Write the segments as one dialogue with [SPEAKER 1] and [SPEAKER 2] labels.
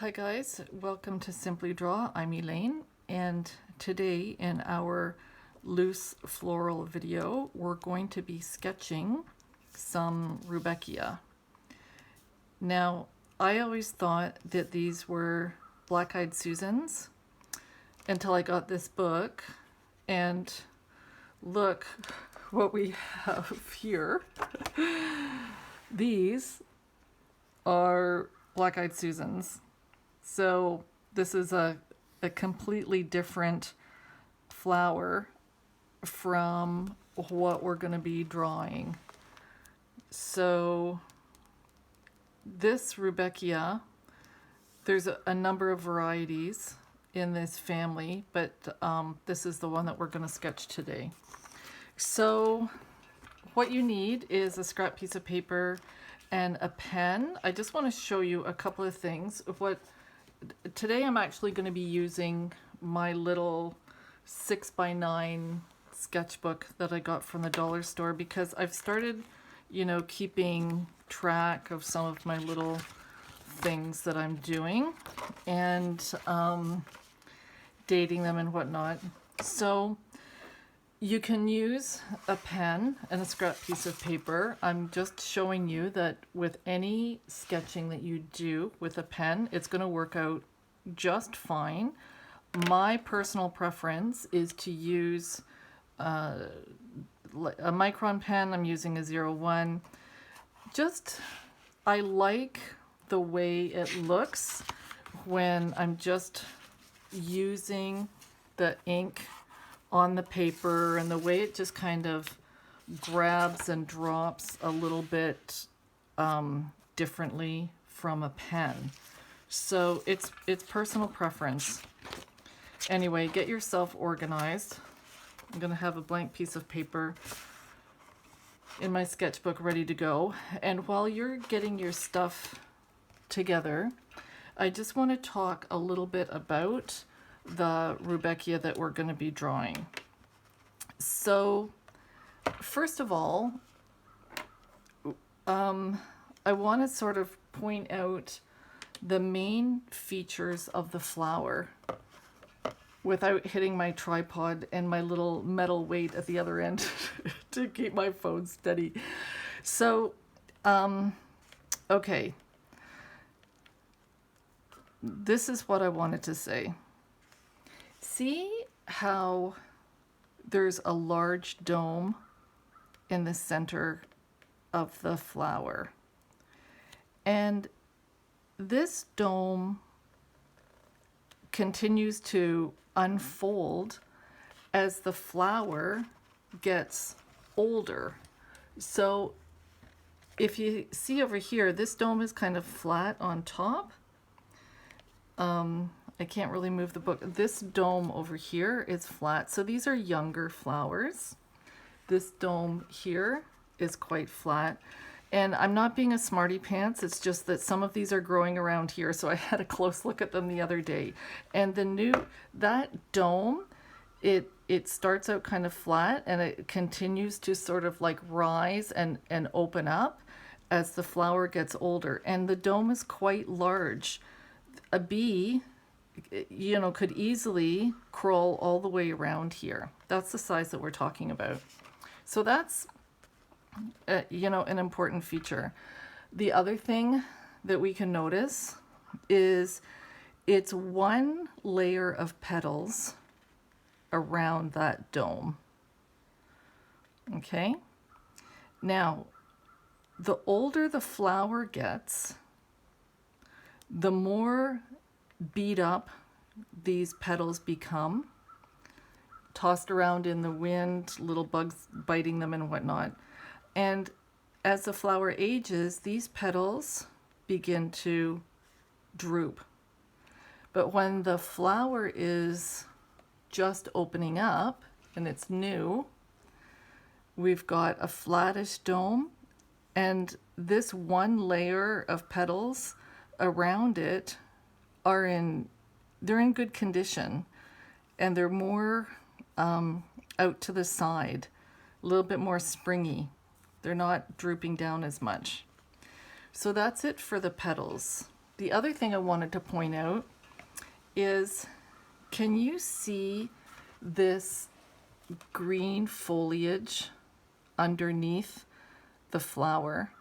[SPEAKER 1] Hi guys, welcome to Simply Draw. I'm Elaine, and today in our loose floral video we're going to be sketching some Rudbeckia. Now I always thought that these were black-eyed Susans until I got this book, and look what we have here. These are black-eyed Susans. So this is a completely different flower from what we're going to be drawing. So this Rudbeckia, there's a number of varieties in this family, but this is the one that we're going to sketch today. So what you need is a scrap piece of paper and a pen. I just want to show you a couple of things of what today I'm actually going to be using my little 6x9 sketchbook that I got from the dollar store, because I've started, keeping track of some of my little things that I'm doing and dating them and whatnot. So you can use a pen and a scrap piece of paper. I'm just showing you that with any sketching that you do with a pen, it's going to work out just fine. My personal preference is to use a micron pen. I'm using a 01. I like the way it looks when I'm just using the ink on the paper, and the way it just kind of grabs and drops a little bit differently from a pen. So it's personal preference. Anyway, get yourself organized. I'm going to have a blank piece of paper in my sketchbook ready to go. And while you're getting your stuff together, I just want to talk a little bit about the Rudbeckia that we're going to be drawing. So first of all, I want to sort of point out the main features of the flower without hitting my tripod and my little metal weight at the other end to keep my phone steady. So, okay. This is what I wanted to say. See how there's a large dome in the center of the flower, and this dome continues to unfold as the flower gets older. So if you see over here, this dome is kind of flat on top. I can't really move the book. This dome over here is flat. So these are younger flowers. This dome here is quite flat. And I'm not being a smarty pants. It's just that some of these are growing around here. So I had a close look at them the other day. And that dome, it starts out kind of flat, and it continues to sort of like rise and open up as the flower gets older. And the dome is quite large. A bee, could easily crawl all the way around here. That's the size that we're talking about. So that's, an important feature. The other thing that we can notice is it's one layer of petals around that dome. Okay? Now, the older the flower gets, the more beat up these petals become, tossed around in the wind, little bugs biting them and whatnot. And as the flower ages, these petals begin to droop. But when the flower is just opening up and it's new, we've got a flattish dome, and this one layer of petals around it they're in good condition, and they're more out to the side, a little bit more springy. They're not drooping down as much. So that's it for the petals. the other thing I wanted to point out is, can you see this green foliage underneath the flower?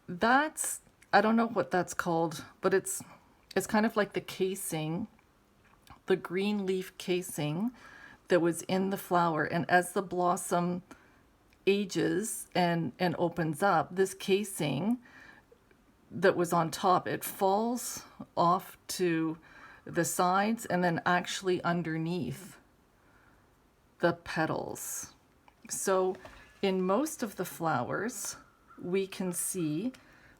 [SPEAKER 1] That's, I don't know what that's called, but it's kind of like the casing, the green leaf casing that was in the flower. And as the blossom ages and opens up, this casing that was on top, it falls off to the sides and then actually underneath the petals. So in most of the flowers, we can see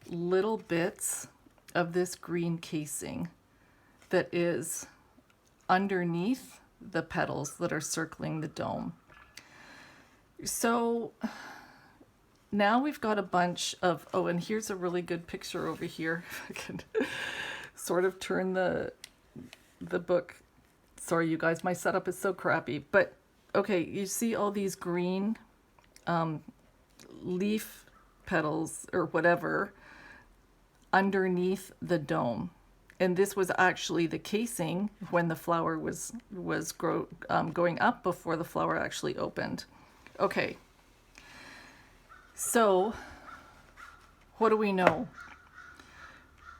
[SPEAKER 1] little bits of this green casing that is underneath the petals that are circling the dome. So now we've got a bunch of, oh, and here's a really good picture over here. I can sort of turn the book. Sorry, you guys, my setup is so crappy. But okay, you see all these green leaf petals or whatever underneath the dome. And this was actually the casing when the flower was going up before the flower actually opened. Okay, so what do we know?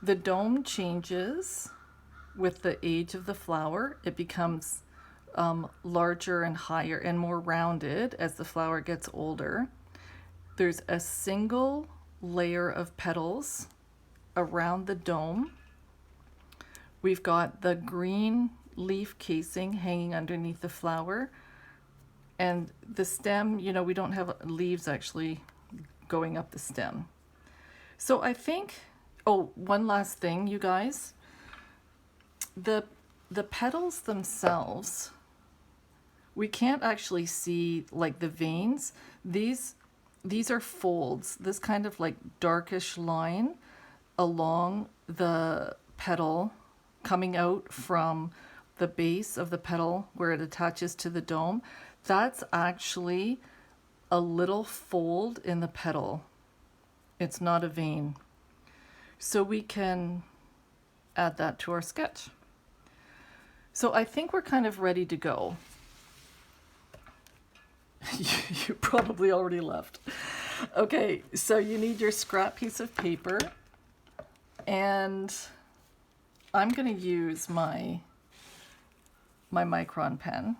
[SPEAKER 1] The dome changes with the age of the flower. It becomes larger and higher and more rounded as the flower gets older. There's a single layer of petals around the dome. We've got the green leaf casing hanging underneath the flower. And the stem, you know, we don't have leaves actually going up the stem. So I think, oh, one last thing, you guys. The petals themselves, we can't actually see like the veins. These are folds, this kind of like darkish line along the petal coming out from the base of the petal where it attaches to the dome. That's actually a little fold in the petal. It's not a vein. So we can add that to our sketch. So I think we're kind of ready to go. You probably already left. Okay, so you need your scrap piece of paper, and I'm going to use my micron pen,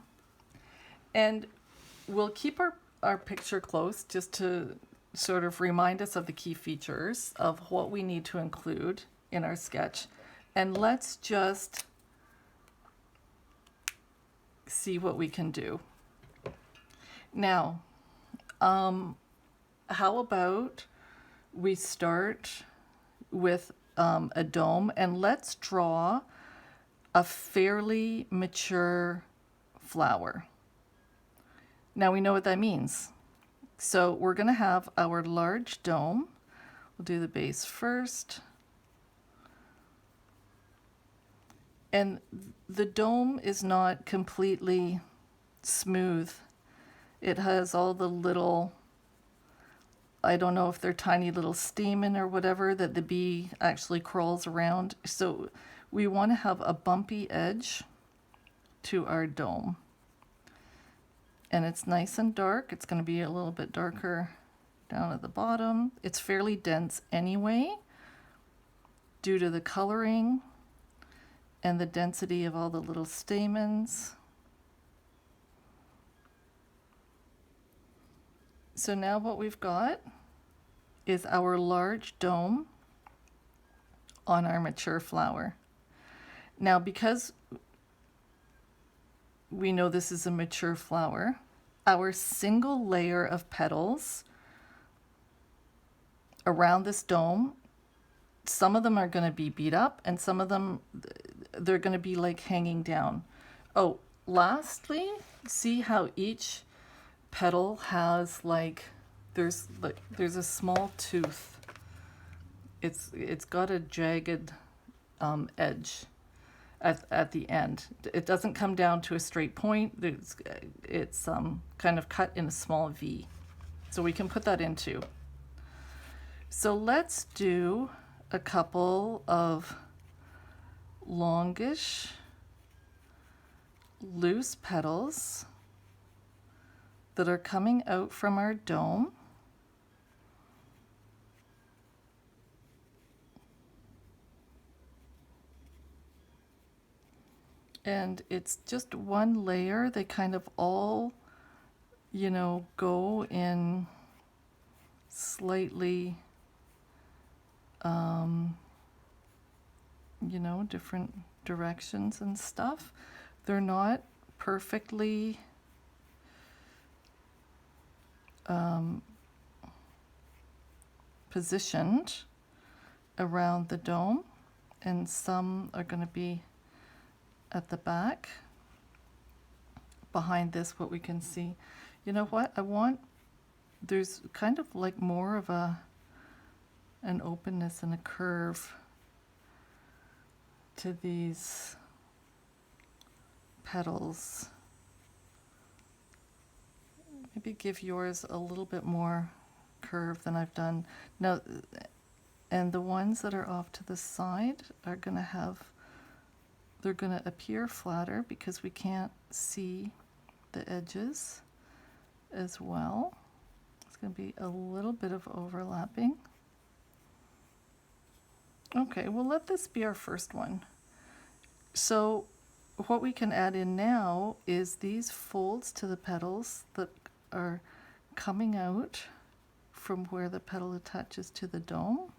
[SPEAKER 1] and we'll keep our picture close just to sort of remind us of the key features of what we need to include in our sketch. And let's just see what we can do. Now, how about we start with a dome, and let's draw a fairly mature flower. Now we know what that means. So we're going to have our large dome. We'll do the base first. And the dome is not completely smooth. It has all the little, I don't know if they're tiny little stamen or whatever that the bee actually crawls around. So we want to have a bumpy edge to our dome. And it's nice and dark. It's going to be a little bit darker down at the bottom. It's fairly dense anyway, due to the coloring and the density of all the little stamens. So now what we've got is our large dome on our mature flower. Now, because we know this is a mature flower, our single layer of petals around this dome, some of them are going to be beat up and some of them, they're going to be like hanging down. Oh, lastly, see how each petal has there's a small tooth. It's got a jagged edge at the end. It doesn't come down to a straight point. It's kind of cut in a small V. So we can put that into. So let's do a couple of longish, loose petals that are coming out from our dome. And it's just one layer. They kind of all, you know, go in slightly, you know, different directions and stuff. They're not perfectly positioned around the dome, and some are going to be at the back. Behind this, what we can see, you know what, there's kind of like more of an openness and a curve to these petals. Maybe give yours a little bit more curve than I've done. Now, and the ones that are off to the side are going to have, they're going to appear flatter because we can't see the edges as well. It's going to be a little bit of overlapping. Okay, we'll let this be our first one. So what we can add in now is these folds to the petals that are coming out from where the petal attaches to the dome.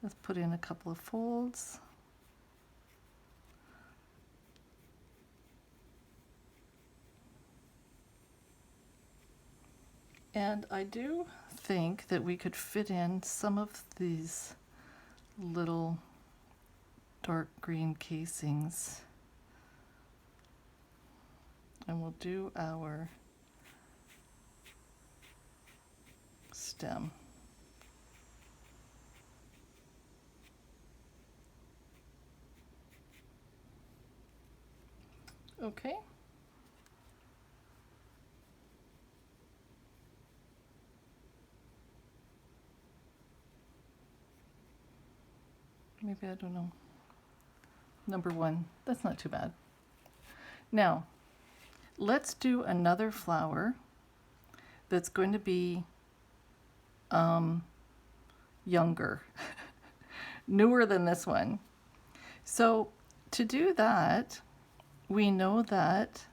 [SPEAKER 1] Let's put in a couple of folds. And I do think that we could fit in some of these little dark green casings. And we'll do our stem. Okay. Maybe, I don't know. Number one, that's not too bad. Now, let's do another flower that's going to be younger, newer than this one. So to do that, we know that,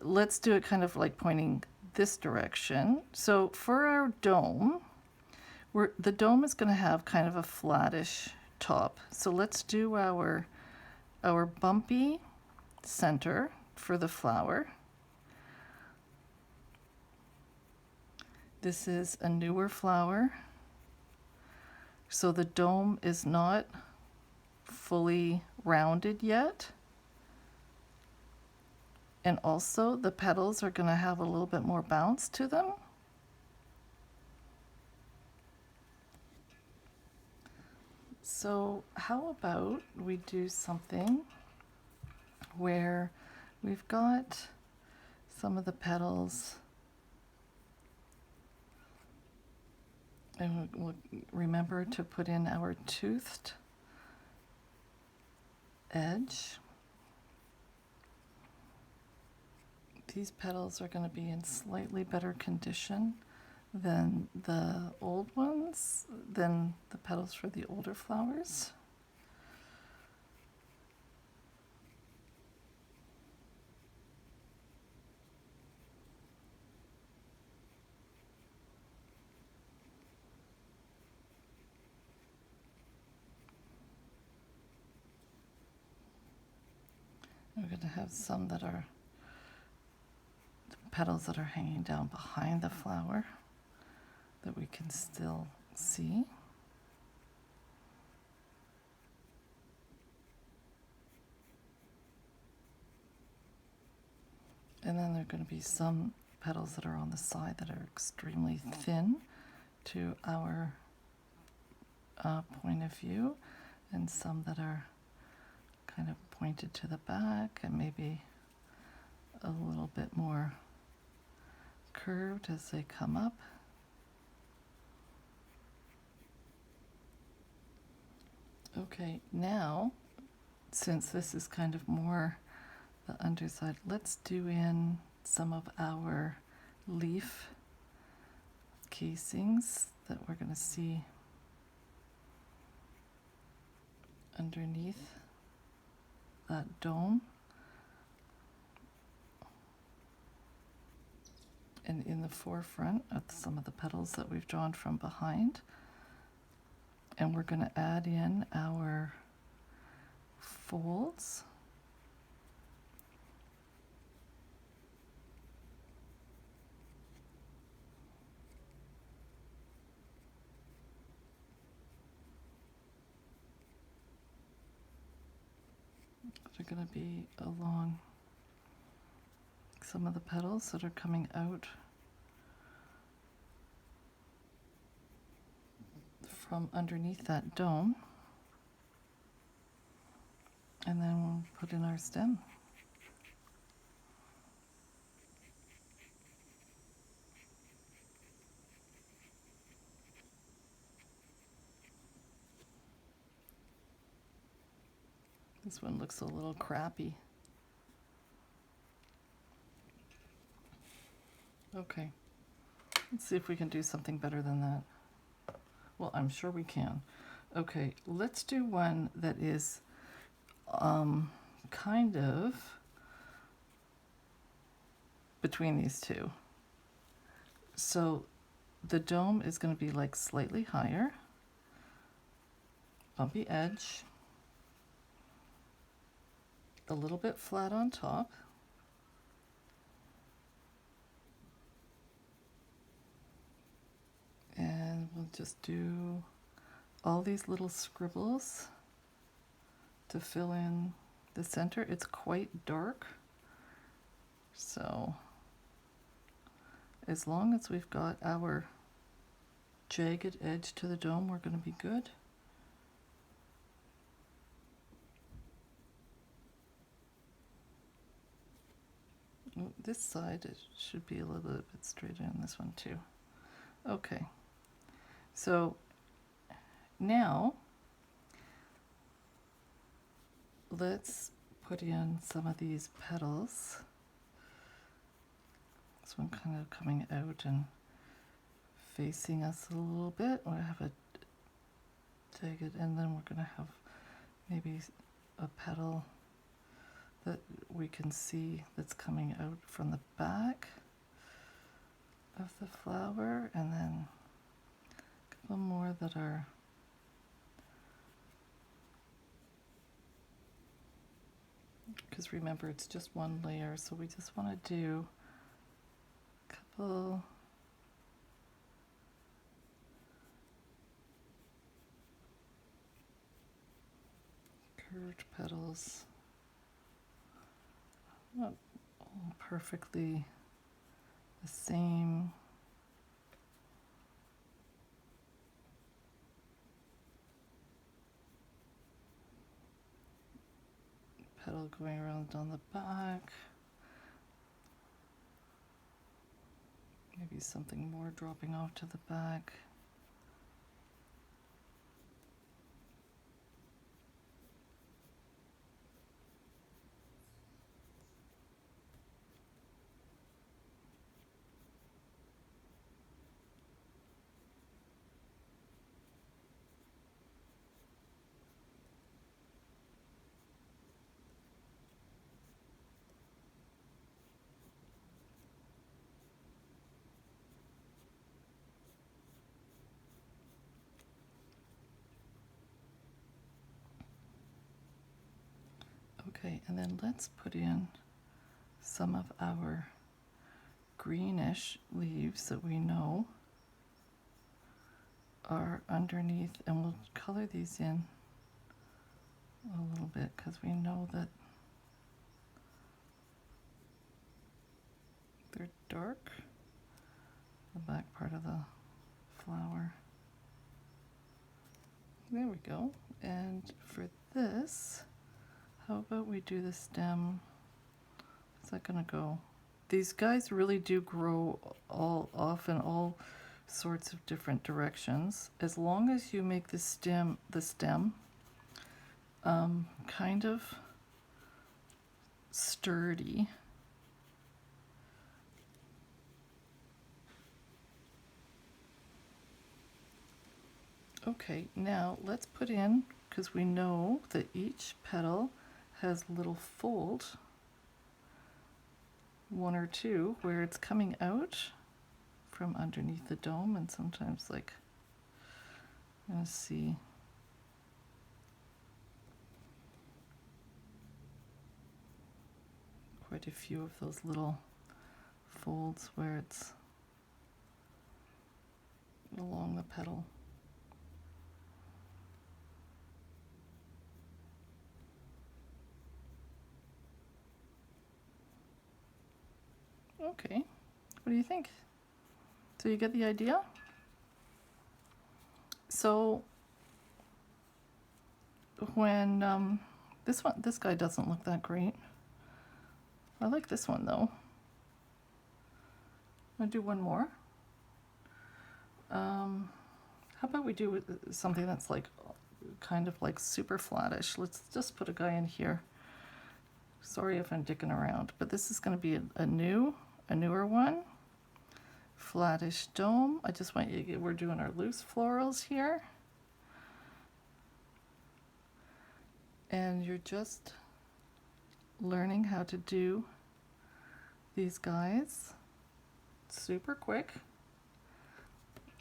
[SPEAKER 1] let's do it kind of like pointing this direction. So for our dome, the dome is going to have kind of a flattish top. So let's do our bumpy center for the flower. This is a newer flower. So the dome is not fully rounded yet. And also the petals are going to have a little bit more bounce to them. So how about we do something where we've got some of the petals, and we'll remember to put in our toothed edge. These petals are going to be in slightly better condition than the old ones, than the petals for the older flowers. We're going to have some that are petals that are hanging down behind the flower that we can still see. And then there are going to be some petals that are on the side that are extremely thin to our point of view, and some that are kind of pointed to the back and maybe a little bit more curved as they come up. Okay, now, since this is kind of more the underside, let's do in some of our leaf casings that we're going to see underneath that dome. And in the forefront of some of the petals that we've drawn from behind. And we're going to add in our folds. They're going to be along some of the petals that are coming out from underneath that dome. And then we'll put in our stem. This one looks a little crappy. Okay, let's see if we can do something better than that. Well, I'm sure we can. Okay, let's do one that is kind of between these two. So the dome is going to be like slightly higher, bumpy edge, a little bit flat on top, and we'll just do all these little scribbles to fill in the center. It's quite dark, so as long as we've got our jagged edge to the dome, we're going to be good. This side, it should be a little bit straighter in this one too. Okay, so now let's put in some of these petals. This one kind of coming out and facing us a little bit. We have a jagged, and then we're going to have maybe a petal that we can see that's coming out from the back of the flower, and then a couple more that are because remember it's just one layer, so we just want to do a couple curved petals, not all perfectly the same. Petal going around on the back. Maybe something more dropping off to the back. Okay, and then let's put in some of our greenish leaves that we know are underneath, and we'll color these in a little bit because we know that they're dark, the back part of the flower. There we go. And for this, how about we do the stem? Is that gonna go? These guys really do grow all off in all sorts of different directions. As long as you make the stem kind of sturdy. Okay, now let's put in, because we know that each petal has a little fold, one or two, where it's coming out from underneath the dome, and sometimes, like, I'm gonna see. Quite a few of those little folds where it's along the petal. Okay, what do you think? So you get the idea? So when this guy doesn't look that great. I like this one though. I'll do one more. How about we do something that's like kind of like super flattish. Let's just put a guy in here. Sorry if I'm dicking around, but this is going to be a newer one. Flattish dome. I just want you, we're doing our loose florals here. And you're just learning how to do these guys super quick.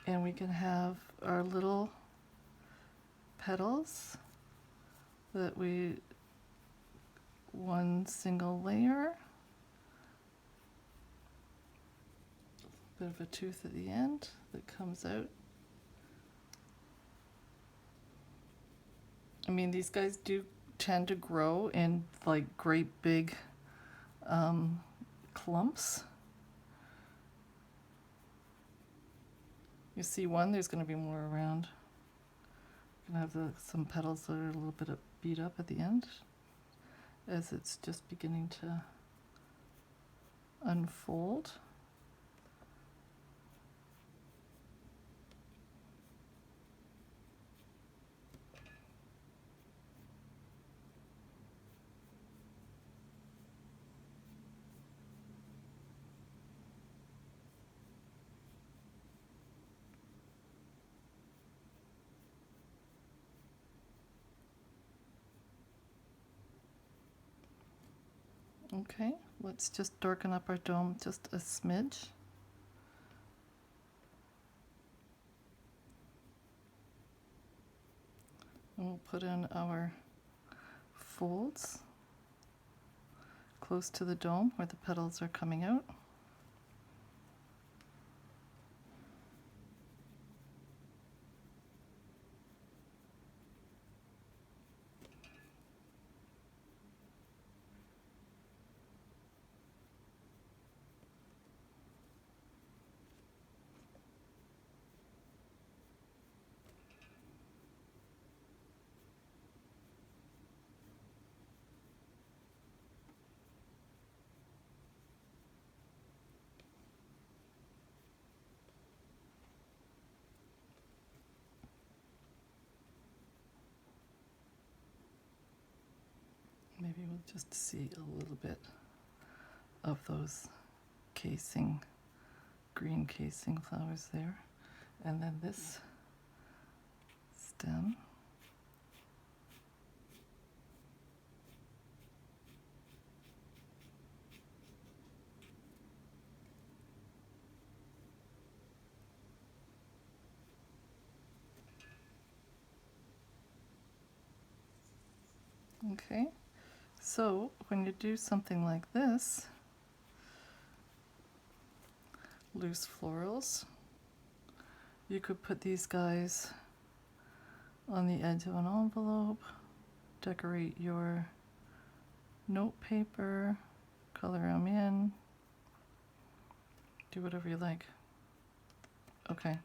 [SPEAKER 1] And we can have our little petals that we, one single layer, bit of a tooth at the end that comes out. I mean, these guys do tend to grow in like great big clumps. You see one, there's going to be more around. You're going to have some petals that are a little bit beat up at the end as it's just beginning to unfold. Okay, let's just darken up our dome just a smidge. And we'll put in our folds close to the dome where the petals are coming out. Maybe we'll just see a little bit of those green casing flowers there. And then this stem. Okay, so when you do something like this, loose florals, you could put these guys on the edge of an envelope, decorate your note paper, color them in, do whatever you like. Okay,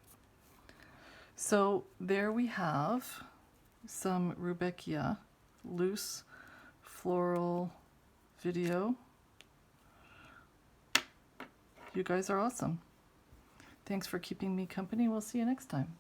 [SPEAKER 1] so there we have some Rudbeckia loose floral video. You guys are awesome. Thanks for keeping me company. We'll see you next time.